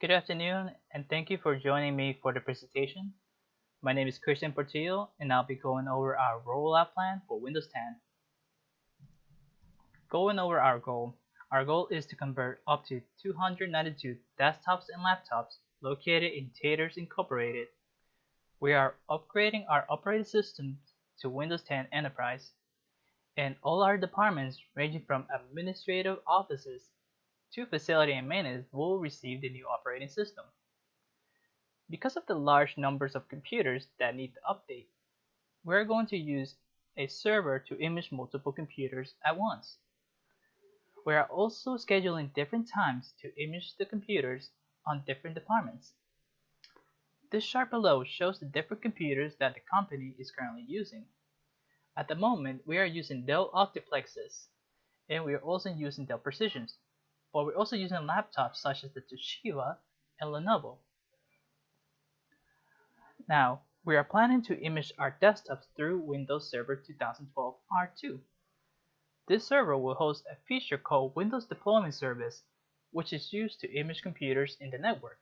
Good afternoon, and thank you for joining me for the presentation. My name is Christian Portillo, and I'll be going over our rollout plan for Windows 10. Going over our goal is to convert up to 292 desktops and laptops located in Taters Incorporated. We are upgrading our operating systems to Windows 10 Enterprise, and all our departments ranging from administrative offices to facility and maintenance will receive the new operating system. Because of the large numbers of computers that need to update, we're going to use a server to image multiple computers at once. We are also scheduling different times to image the computers on different departments. This chart below shows the different computers that the company is currently using. At the moment, we are using Dell Optiplexes, and we are also using Dell Precisions, but we're also using laptops such as the Toshiba and Lenovo. Now, we are planning to image our desktops through Windows Server 2012 R2. This server will host a feature called Windows Deployment Service, which is used to image computers in the network.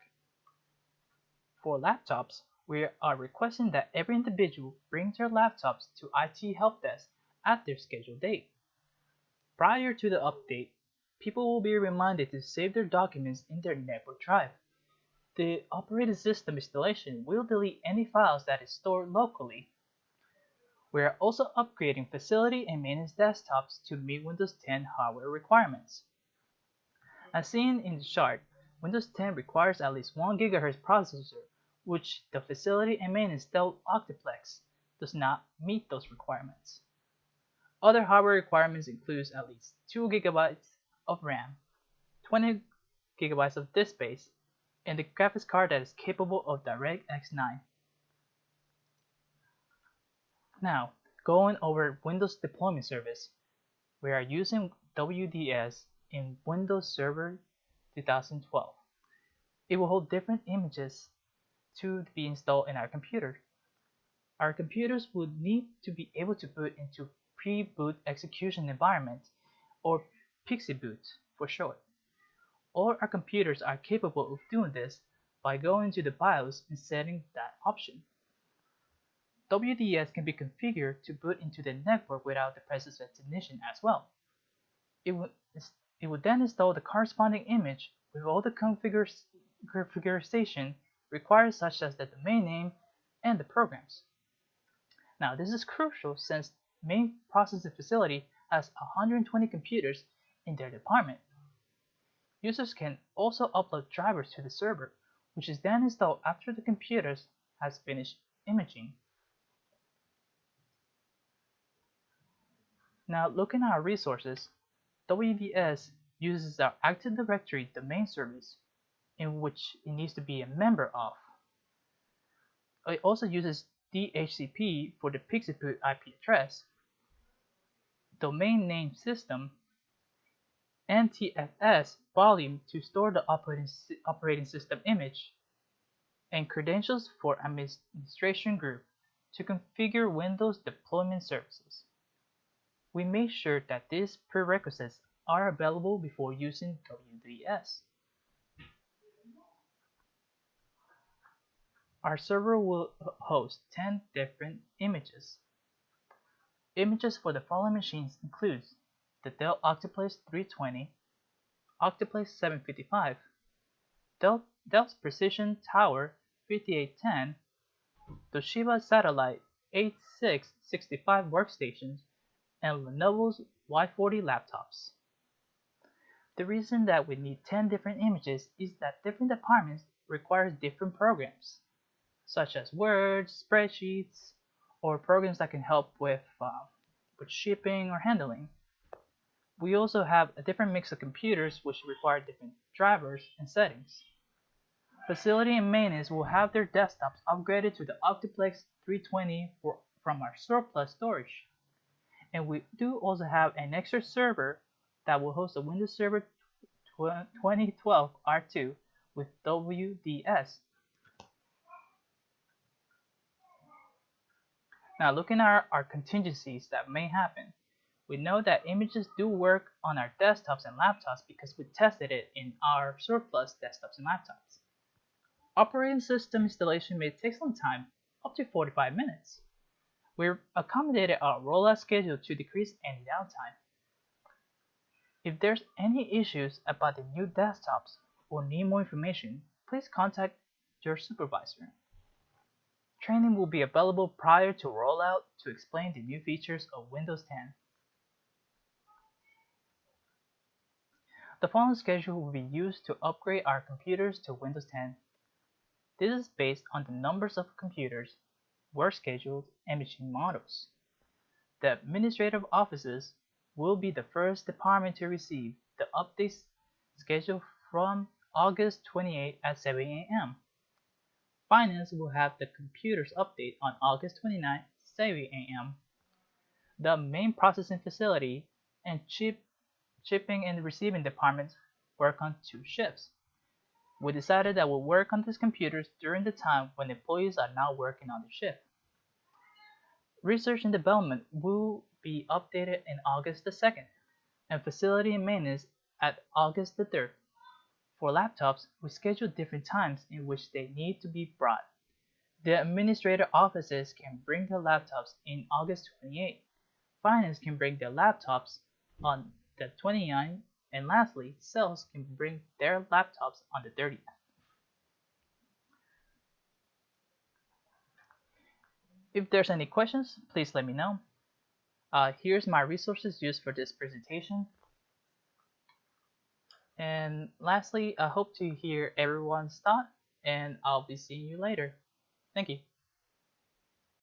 For laptops, we are requesting that every individual bring their laptops to IT Help Desk at their scheduled date. Prior to the update, people will be reminded to save their documents in their network drive. The operating system installation will delete any files that is stored locally. We are also upgrading facility and maintenance desktops to meet Windows 10 hardware requirements. As seen in the chart, Windows 10 requires at least 1 GHz processor, which the facility and maintenance Dell Optiplex does not meet those requirements. Other hardware requirements include at least 2 GB of RAM, 20 GB of disk space, and the graphics card that is capable of DirectX 9. Now, going over Windows Deployment Service, we are using WDS in Windows Server 2012. It will hold different images to be installed in our computer. Our computers would need to be able to boot into pre-boot execution environment, or PXE boot for short. All our computers are capable of doing this by going to the BIOS and setting that option. WDS can be configured to boot into the network without the presence of technician as well. It would then install the corresponding image with all the configuration required, such as the domain name and the programs. Now, this is crucial since main processing facility has 120 computers in their department. Users can also upload drivers to the server, which is then installed after the computers has finished imaging. Now, looking at our resources, WDS uses our Active Directory domain service, in which it needs to be a member of. It also uses DHCP for the PXE boot IP address, domain name system, NTFS volume to store the operating system image, and credentials for administration group to configure Windows deployment services. We make sure that these prerequisites are available before using WDS. Our server will host 10 different images. Images for the following machines include the Dell Optiplex 320, Optiplex 755, Dell's Precision Tower 5810, Toshiba Satellite 8665 workstations, and Lenovo's Y40 laptops. The reason that we need 10 different images is that different departments require different programs, such as Word, spreadsheets, or programs that can help with shipping or handling. We also have a different mix of computers which require different drivers and settings. Facility and maintenance will have their desktops upgraded to the Optiplex 320 from our surplus storage. And we do also have an extra server that will host a Windows Server 2012 R2 with WDS. Now, looking at our contingencies that may happen, we know that images do work on our desktops and laptops because we tested it in our surplus desktops and laptops. Operating system installation may take some time, up to 45 minutes. We've accommodated our rollout schedule to decrease any downtime. If there's any issues about the new desktops or need more information, please contact your supervisor. Training will be available prior to rollout to explain the new features of Windows 10. The following schedule will be used to upgrade our computers to Windows 10. This is based on the numbers of computers, work schedules, and machine models. The administrative offices will be the first department to receive the updates scheduled from August 28 at 7 a.m. Finance will have the computers update on August 29 at 7 a.m. The main processing facility and shipping and receiving departments work on 2 shifts. We decided that we'll work on these computers during the time when employees are not working on the shift. Research and development will be updated in August the 2nd, and facility and maintenance at August the 3rd. For laptops, we schedule different times in which they need to be brought. The administrator offices can bring their laptops in August 28. Finance can bring their laptops on the 29th, and lastly, sales can bring their laptops on the 30th. If there's any questions, please let me know. Here's my resources used for this presentation. And lastly, I hope to hear everyone's thought, and I'll be seeing you later. Thank you.